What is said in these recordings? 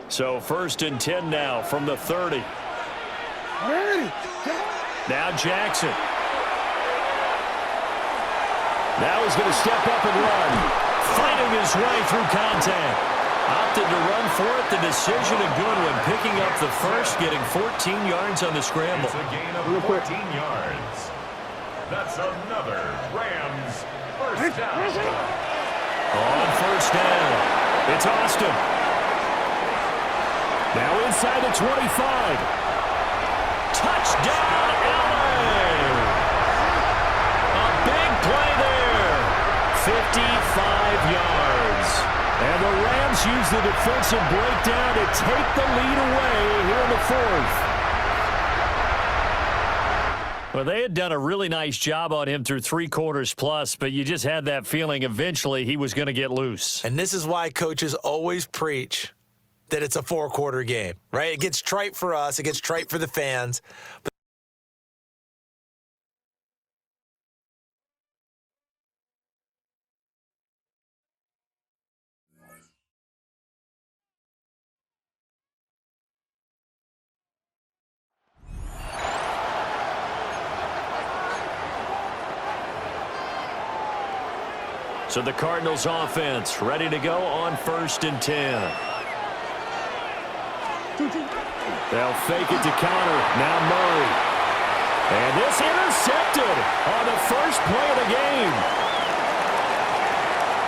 So 1st and 10 now from the 30. Now Jackson. Now he's going to step up and run. Fighting his way through contact. Opted to run for it. The decision a good one. Picking up the first, getting 14 yards on the scramble. It's a gain of 14 yards. That's another Rams first down. On first down, it's Austin. Now inside the 25. Touchdown, LA! A big play there. 55 yards. And the Rams use the defensive breakdown to take the lead away here in the 4th. Well, they had done a really nice job on him through 3 quarters plus, but you just had that feeling eventually he was going to get loose. And this is why coaches always preach that it's a 4-quarter game, right? It gets trite for us. It gets trite for the fans. But so the Cardinals offense ready to go on 1st and 10. They'll fake it to counter. Now Murray. And this intercepted on the first play of the game.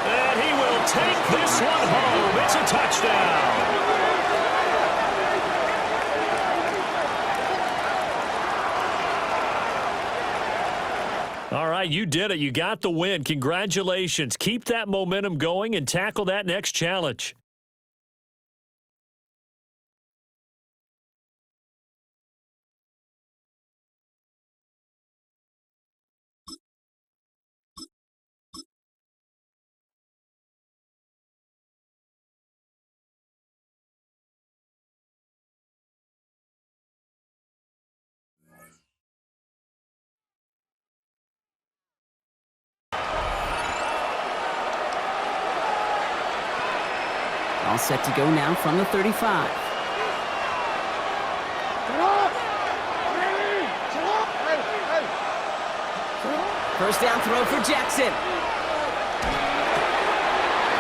And he will take this one home. It's a touchdown. All right, you did it. You got the win. Congratulations. Keep that momentum going and tackle that next challenge. All set to go now from the 35. First down throw for Jackson.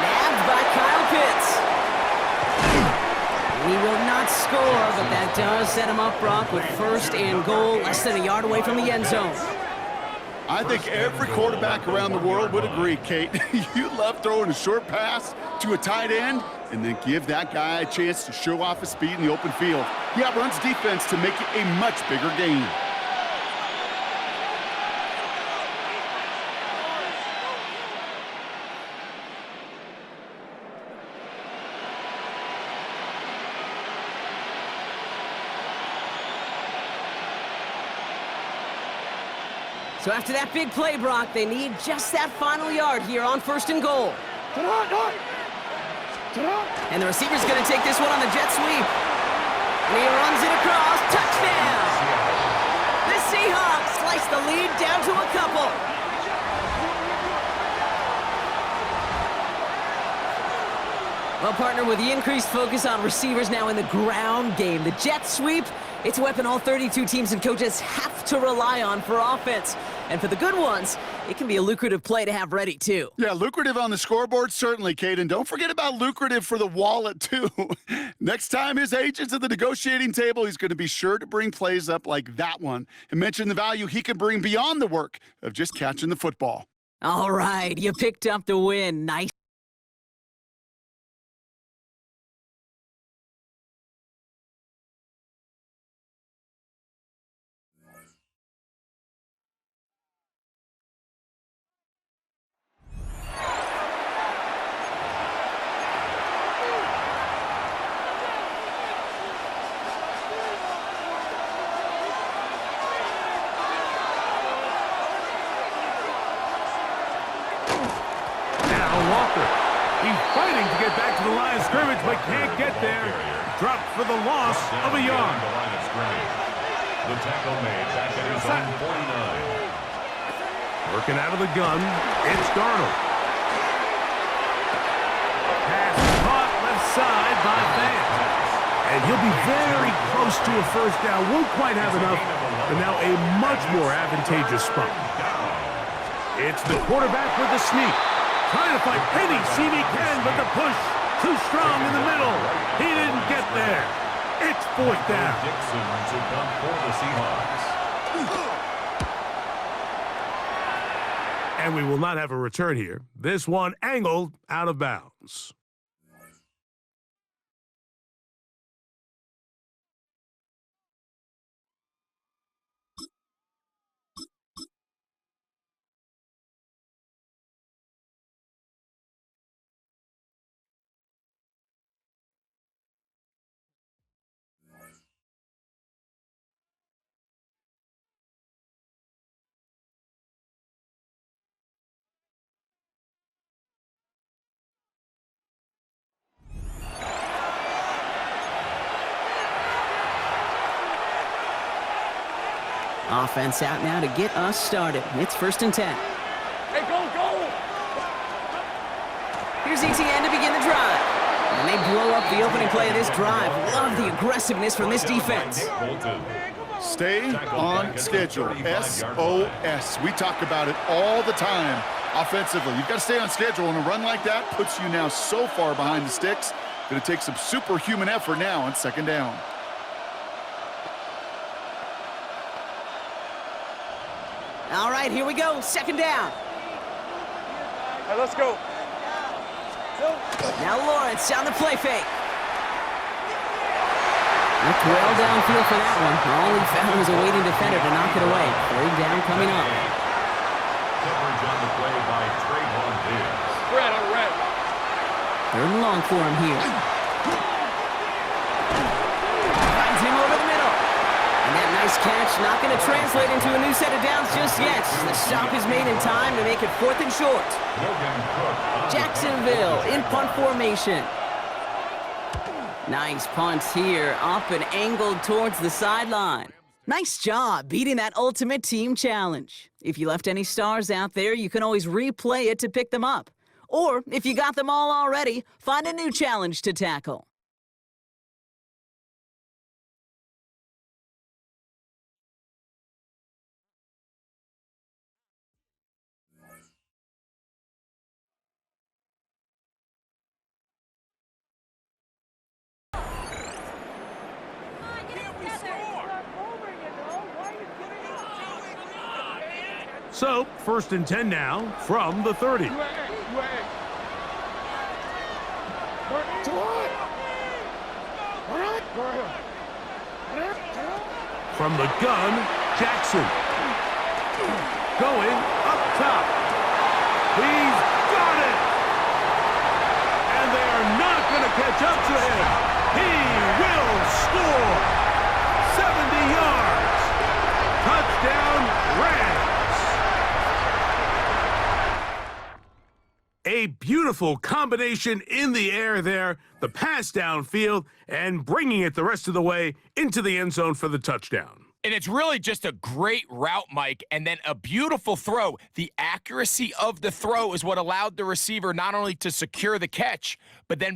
Nabbed by Kyle Pitts. He will not score, but that does set him up, Brock, with 1st and goal, less than a yard away from the end zone. I think every quarterback around the world would agree, Kate. You love throwing a short pass to a tight end and then give that guy a chance to show off his speed in the open field. He outruns defense to make it a much bigger gain. So after that big play, Brock, they need just that final yard here on 1st and goal. And the receiver's going to take this one on the jet sweep. And he runs it across. Touchdown! The Seahawks slice the lead down to a couple. Well, partner, with the increased focus on receivers now in the ground game, the jet sweep, it's a weapon all 32 teams and coaches have to rely on for offense. And for the good ones, it can be a lucrative play to have ready, too. Yeah, lucrative on the scoreboard, certainly, Kate. And don't forget about lucrative for the wallet, too. Next time his agent's at the negotiating table, he's going to be sure to bring plays up like that one and mention the value he can bring beyond the work of just catching the football. All right, you picked up the win. Nice. He's fighting to get back to the line of scrimmage, but can't get there. Dropped for the loss of a yard. The tackle made back at his own 49. Working out of the gun, it's Darnold. Pass caught left side by Van. And he'll be very close to a first down. Won't quite have enough, but now a much more advantageous spot. It's the quarterback with the sneak. Trying to find any seam he can, but the push too strong in the middle. He didn't get there. It's fourth down. Dixon to come for the Seahawks. And we will not have a return here. This one angled out of bounds. Offense out now to get us started. It's 1st and 10. Hey, go! Here's ETN to begin the drive. And they blow up the opening play of this drive. Love the aggressiveness from this defense. Stay on schedule. SOS. We talk about it all the time offensively. You've got to stay on schedule, and a run like that puts you now so far behind the sticks. Going to take some superhuman effort now on 2nd down. All right, here we go. 2nd down. Hey, let's go. Now Lawrence on the play fake. Looked well downfield for that one. All he found was a waiting defender to knock it away. 3rd down coming up. Coverage on the play by Trayvon Diggs. Red on red. 3rd and long for him here. Finds him over the middle. And that nice catch not going to translate into a new set of downs just yet. The stop is made in time to make it 4th and short. Jacksonville in punt formation. Nice punt here, up and angled towards the sideline. Nice job beating that ultimate team challenge. If you left any stars out there, you can always replay it to pick them up. Or if you got them all already, find a new challenge to tackle. So, 1st and 10 now from the 30. From the gun, Jackson. Going up top. He's got it! And they are not going to catch up to him. He will score! 70 yards! Touchdown, Rams! A beautiful combination in the air there, the pass downfield, and bringing it the rest of the way into the end zone for the touchdown. And it's really just a great route, Mike, and then a beautiful throw. The accuracy of the throw is what allowed the receiver not only to secure the catch, but then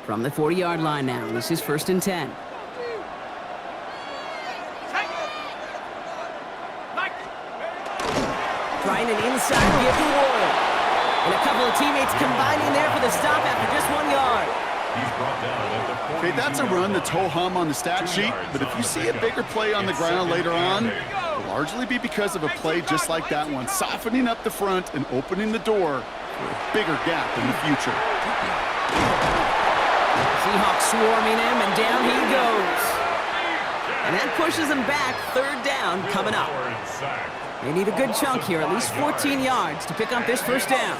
From the 40-yard line now, this is 1st and 10. Trying an inside give to Ward. And a couple of teammates combining there for the stop after just 1 yard. Okay, that's a run that's ho-hum on the stat sheet, but if you see a bigger play on the ground later on, it'll largely be because of a play just like that one, softening up the front and opening the door for a bigger gap in the future. Seahawks swarming him, and down he goes. And that pushes him back. 3rd down coming up. They need a good chunk here, at least 14 yards to pick up this 1st down.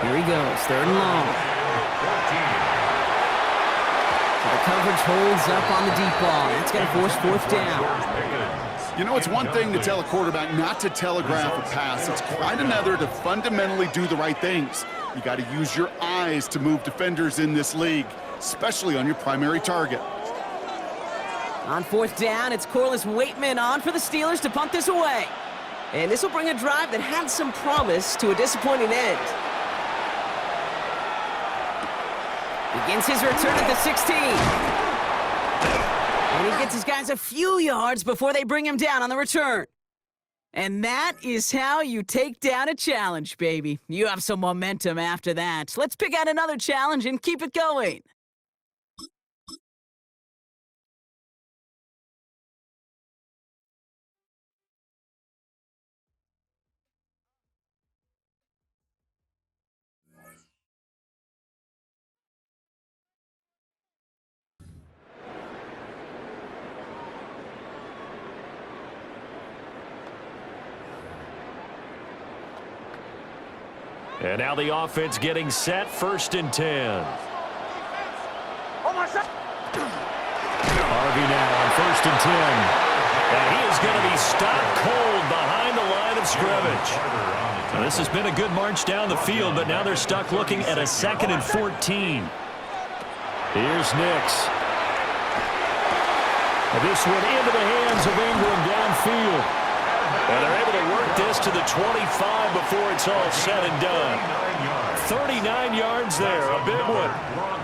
Here he goes, 3rd and long. So the coverage holds up on the deep ball. That's going to force 4th down. You know, it's one thing to tell a quarterback not to telegraph a pass. It's quite another to fundamentally do the right things. You got to use your eyes to move defenders in this league, especially on your primary target. On 4th down, it's Corliss Waitman on for the Steelers to punt this away. And this will bring a drive that had some promise to a disappointing end. Begins his return at the 16. And he gets his guys a few yards before they bring him down on the return. And that is how you take down a challenge, baby. You have some momentum after that. Let's pick out another challenge and keep it going. And now the offense getting set, 1st and 10. Harvey now on 1st and 10. And he is going to be stopped cold behind the line of scrimmage. Now, this has been a good march down the field, but now they're stuck looking at a 2nd and 14. Here's Nix. And this one into the hands of Ingram downfield. And they're able to work this to the 25 before it's all said and done. 39 yards there, a big one.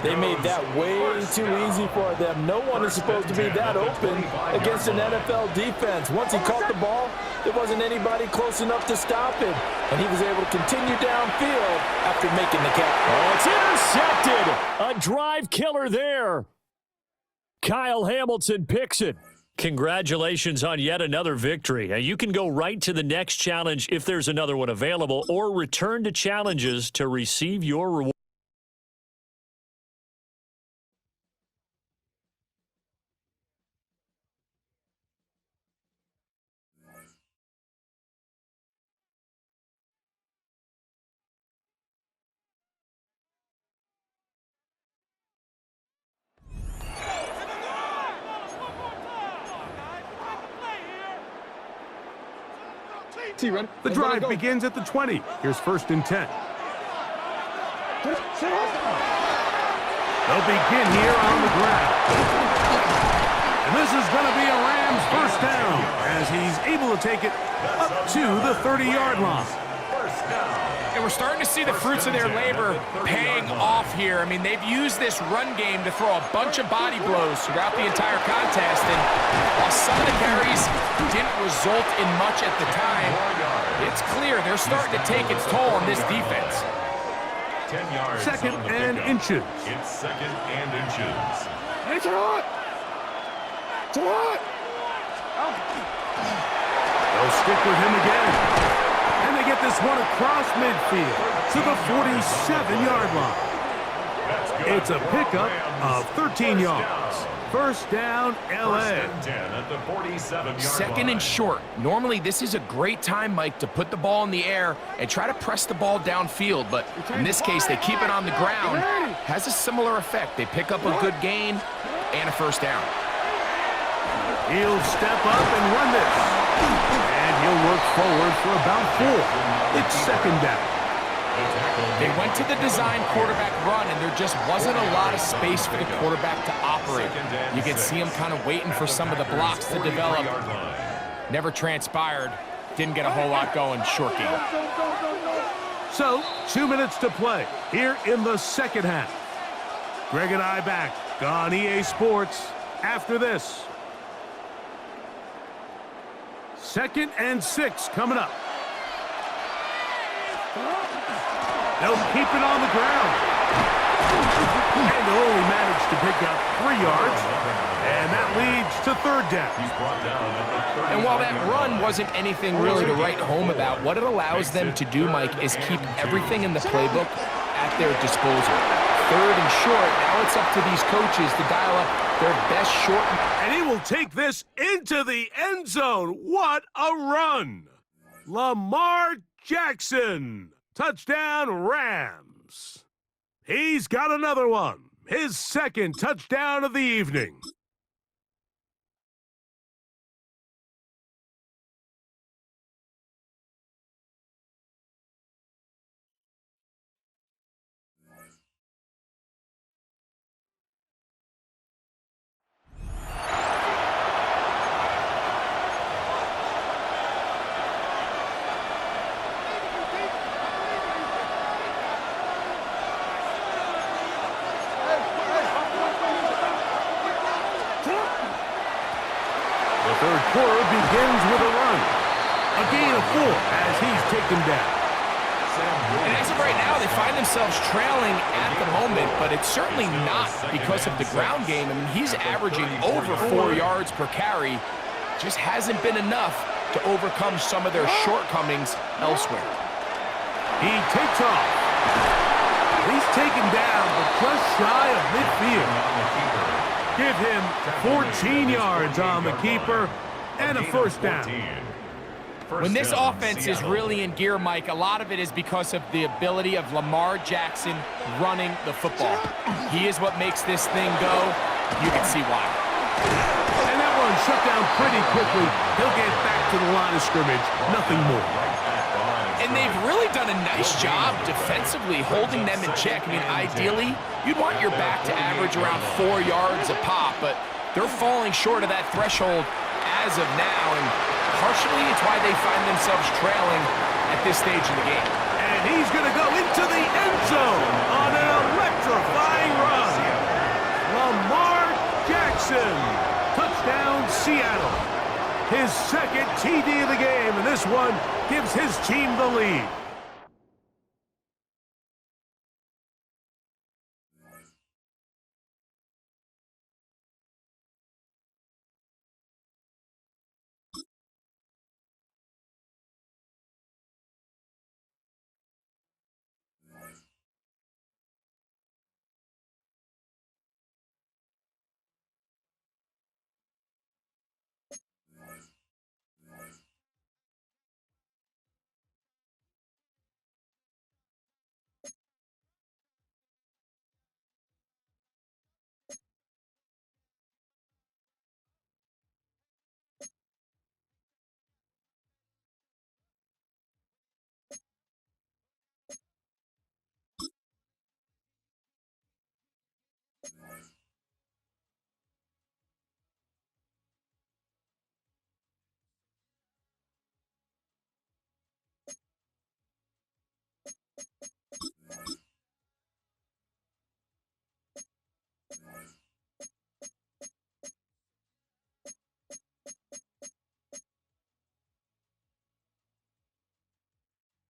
They made that way too easy for them. No one is supposed to be that open against an NFL defense. Once he caught the ball, there wasn't anybody close enough to stop him. And he was able to continue downfield after making the catch. Oh, it's intercepted. A drive killer there. Kyle Hamilton picks it. Congratulations on yet another victory. Now, you can go right to the next challenge if there's another one available, or return to challenges to receive your reward. The drive begins at the 20. Here's 1st and 10. They'll begin here on the ground. And this is going to be a Rams 1st down as he's able to take it up to the 30-yard line. And we're starting to see the fruits of their labor paying off here. I mean, they've used this run game to throw a bunch of body blows throughout the entire contest. And while some of the carries didn't result in much at the time, it's clear they're starting to take its toll on this defense. 10 yards. 2nd and inches. It's 2nd and inches. It's hot. It's hot. They'll stick with him again. And they get this one across midfield to the 47-yard line. It's a pickup of 13 yards. 1st down, L.A. 2nd and short. Normally, this is a great time, Mike, to put the ball in the air and try to press the ball downfield. But in this case, they keep it on the ground. Has a similar effect. They pick up a good gain and a 1st down. He'll step up and run this. And he'll work forward for about 4. It's 2nd down. They went to the design quarterback run, and there just wasn't a lot of space for the quarterback to operate. You can see him kind of waiting for some of the blocks to develop. Never transpired. Didn't get a whole lot going. Short game. So, 2 minutes to play here in the 2nd half. Greg and I back on EA Sports after this. 2nd and 6 coming up. They'll keep it on the ground. And they'll only manage to pick up 3 yards. And that leads to 3rd down. And while that run wasn't anything really to write home about, what it allows them to do, Mike, is keep everything in the playbook at their disposal. 3rd and short, now it's up to these coaches to dial up their best short. And he will take this into the end zone. What a run! Lamar Jackson Touchdown, Rams. He's got another one. His second touchdown of the evening. The third quarter begins with a run. A gain of 4 as he's taken down. And as of right now, they find themselves trailing at the moment, but it's certainly not because of the ground game. I mean, he's averaging over 4 yards per carry. Just hasn't been enough to overcome some of their shortcomings elsewhere. He takes off. He's taken down, but just shy of midfield. Give him 14 yards on the keeper and a first down. When this offense is really in gear, Mike, a lot of it is because of the ability of Lamar Jackson running the football. He is what makes this thing go. You can see why. And that one shut down pretty quickly. He'll get back to the line of scrimmage. Nothing more. And they've really done a nice job defensively holding them in check. I mean, ideally, you'd want your back to average around 4 yards a pop, but they're falling short of that threshold as of now, and partially it's why they find themselves trailing at this stage of the game. And he's going to go into the end zone on an electrifying run. Lamar Jackson, touchdown Seattle. His second TD of the game, and this one gives his team the lead.